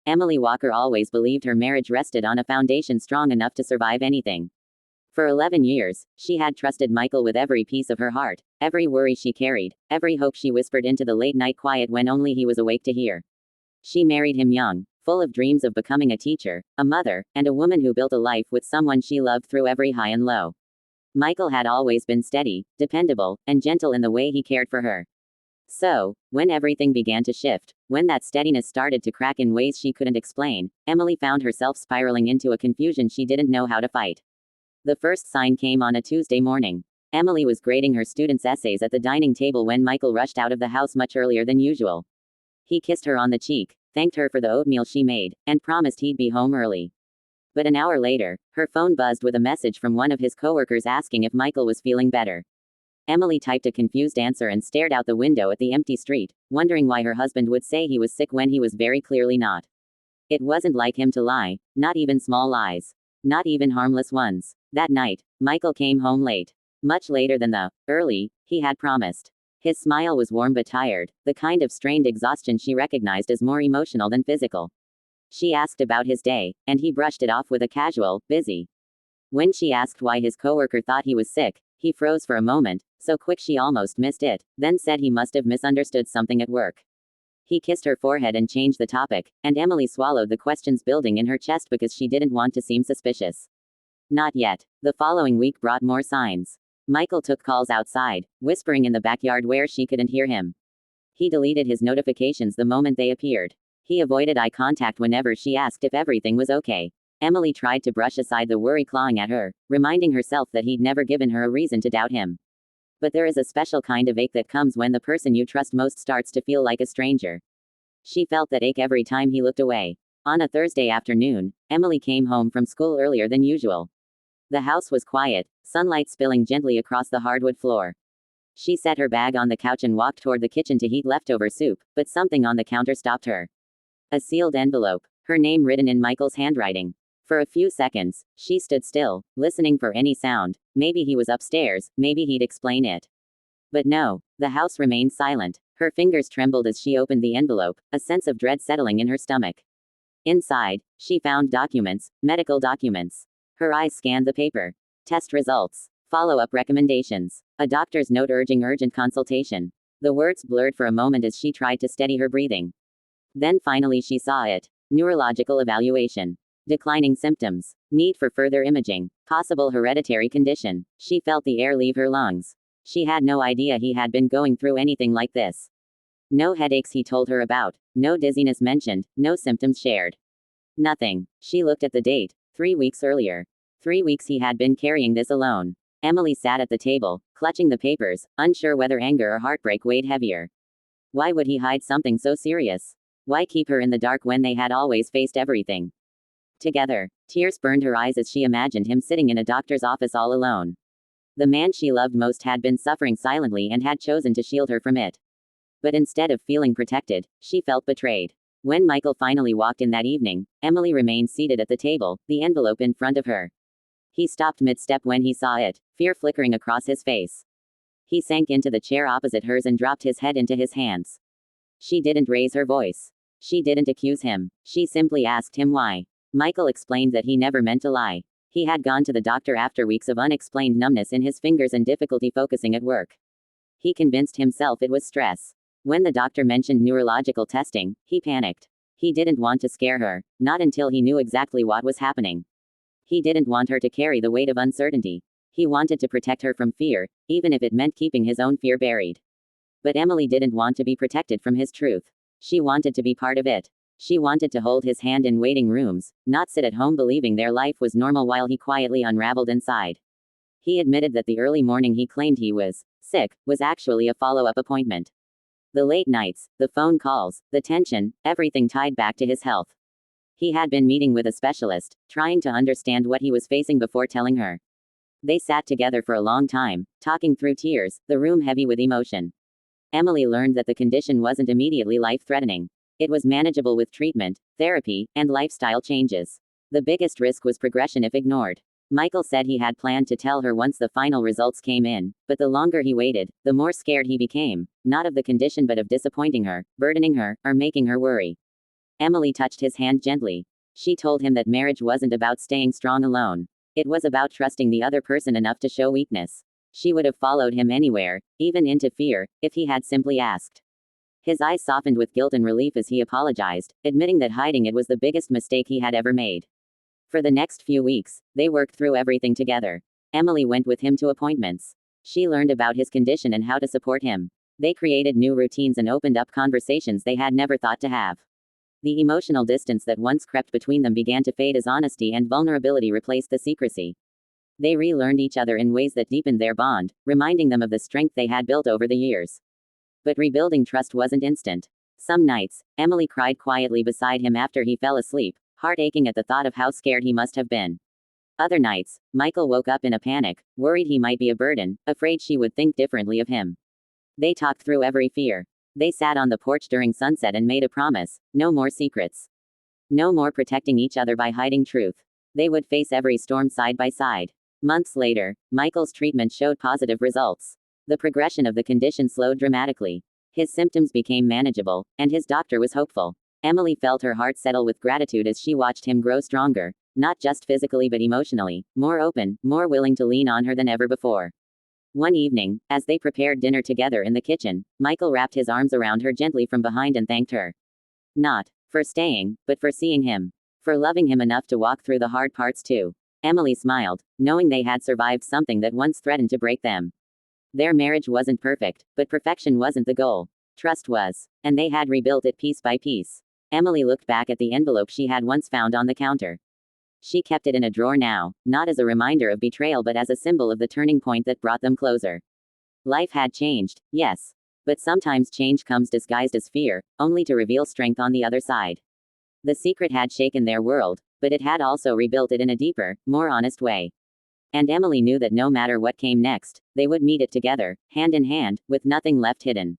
Emily Walker always believed her marriage rested on a foundation strong enough to survive anything. For 11 years, she had trusted Michael with every piece of her heart, every worry she carried, every hope she whispered into the late-night quiet when only he was awake to hear. She married him young, full of dreams of becoming a teacher, a mother, and a woman who built a life with someone she loved through every high and low. Michael had always been steady, dependable, and gentle in the way he cared for her. So, when everything began to shift, when that steadiness started to crack in ways she couldn't explain, Emily found herself spiraling into a confusion she didn't know how to fight. The first sign came on a Tuesday morning. Emily was grading her students' essays at the dining table when Michael rushed out of the house much earlier than usual. He kissed her on the cheek, thanked her for the oatmeal she made, and promised he'd be home early. But an hour later, her phone buzzed with a message from one of his coworkers asking if Michael was feeling better. Emily typed a confused answer and stared out the window at the empty street, wondering why her husband would say he was sick when he was very clearly not. It wasn't like him to lie, not even small lies. Not even harmless ones. That night, Michael came home late. Much later than the early he had promised. His smile was warm but tired, the kind of strained exhaustion she recognized as more emotional than physical. She asked about his day, and he brushed it off with a casual, busy. When she asked why his coworker thought he was sick, he froze for a moment, so quick she almost missed it, then said he must have misunderstood something at work. He kissed her forehead and changed the topic, and Emily swallowed the questions building in her chest because she didn't want to seem suspicious. Not yet. The following week brought more signs. Michael took calls outside, whispering in the backyard where she couldn't hear him. He deleted his notifications the moment they appeared. He avoided eye contact whenever she asked if everything was okay. Emily tried to brush aside the worry clawing at her, reminding herself that he'd never given her a reason to doubt him. But there is a special kind of ache that comes when the person you trust most starts to feel like a stranger. She felt that ache every time he looked away. On a Thursday afternoon, Emily came home from school earlier than usual. The house was quiet, sunlight spilling gently across the hardwood floor. She set her bag on the couch and walked toward the kitchen to heat leftover soup, but something on the counter stopped her. A sealed envelope, her name written in Michael's handwriting. For a few seconds, she stood still, listening for any sound. Maybe he was upstairs, maybe he'd explain it. But no, the house remained silent. Her fingers trembled as she opened the envelope, a sense of dread settling in her stomach. Inside, she found documents, medical documents. Her eyes scanned the paper. Test results. Follow-up recommendations. A doctor's note urging urgent consultation. The words blurred for a moment as she tried to steady her breathing. Then finally she saw it. Neurological evaluation. Declining symptoms. Need for further imaging. Possible hereditary condition. She felt the air leave her lungs. She had no idea he had been going through anything like this. No headaches he told her about. No dizziness mentioned. No symptoms shared. Nothing. She looked at the date. 3 weeks earlier. 3 weeks he had been carrying this alone. Emily sat at the table, clutching the papers, unsure whether anger or heartbreak weighed heavier. Why would he hide something so serious? Why keep her in the dark when they had always faced everything together? Tears burned her eyes as she imagined him sitting in a doctor's office all alone. The man she loved most had been suffering silently and had chosen to shield her from it. But instead of feeling protected, she felt betrayed. When Michael finally walked in that evening, Emily remained seated at the table, the envelope in front of her. He stopped mid-step when he saw it, fear flickering across his face. He sank into the chair opposite hers and dropped his head into his hands. She didn't raise her voice. She didn't accuse him. She simply asked him why. Michael explained that he never meant to lie. He had gone to the doctor after weeks of unexplained numbness in his fingers and difficulty focusing at work. He convinced himself it was stress. When the doctor mentioned neurological testing, he panicked. He didn't want to scare her, not until he knew exactly what was happening. He didn't want her to carry the weight of uncertainty. He wanted to protect her from fear, even if it meant keeping his own fear buried. But Emily didn't want to be protected from his truth. She wanted to be part of it. She wanted to hold his hand in waiting rooms, not sit at home believing their life was normal while he quietly unraveled inside. He admitted that the early morning he claimed he was sick was actually a follow-up appointment. The late nights, the phone calls, the tension, everything tied back to his health. He had been meeting with a specialist, trying to understand what he was facing before telling her. They sat together for a long time, talking through tears, the room heavy with emotion. Emily learned that the condition wasn't immediately life-threatening. It was manageable with treatment, therapy, and lifestyle changes. The biggest risk was progression if ignored. Michael said he had planned to tell her once the final results came in, but the longer he waited, the more scared he became, not of the condition but of disappointing her, burdening her, or making her worry. Emily touched his hand gently. She told him that marriage wasn't about staying strong alone. It was about trusting the other person enough to show weakness. She would have followed him anywhere, even into fear, if he had simply asked. His eyes softened with guilt and relief as he apologized, admitting that hiding it was the biggest mistake he had ever made. For the next few weeks, they worked through everything together. Emily went with him to appointments. She learned about his condition and how to support him. They created new routines and opened up conversations they had never thought to have. The emotional distance that once crept between them began to fade as honesty and vulnerability replaced the secrecy. They relearned each other in ways that deepened their bond, reminding them of the strength they had built over the years. But rebuilding trust wasn't instant. Some nights, Emily cried quietly beside him after he fell asleep, heart aching at the thought of how scared he must have been. Other nights, Michael woke up in a panic, worried he might be a burden, afraid she would think differently of him. They talked through every fear. They sat on the porch during sunset and made a promise: no more secrets. No more protecting each other by hiding truth. They would face every storm side by side. Months later, Michael's treatment showed positive results. The progression of the condition slowed dramatically. His symptoms became manageable, and his doctor was hopeful. Emily felt her heart settle with gratitude as she watched him grow stronger, not just physically but emotionally, more open, more willing to lean on her than ever before. One evening, as they prepared dinner together in the kitchen, Michael wrapped his arms around her gently from behind and thanked her. Not for staying, but for seeing him. For loving him enough to walk through the hard parts too. Emily smiled, knowing they had survived something that once threatened to break them. Their marriage wasn't perfect, but perfection wasn't the goal. Trust was. And they had rebuilt it piece by piece. Emily looked back at the envelope she had once found on the counter. She kept it in a drawer now, not as a reminder of betrayal but as a symbol of the turning point that brought them closer. Life had changed, yes. But sometimes change comes disguised as fear, only to reveal strength on the other side. The secret had shaken their world, but it had also rebuilt it in a deeper, more honest way. And Emily knew that no matter what came next, they would meet it together, hand in hand, with nothing left hidden.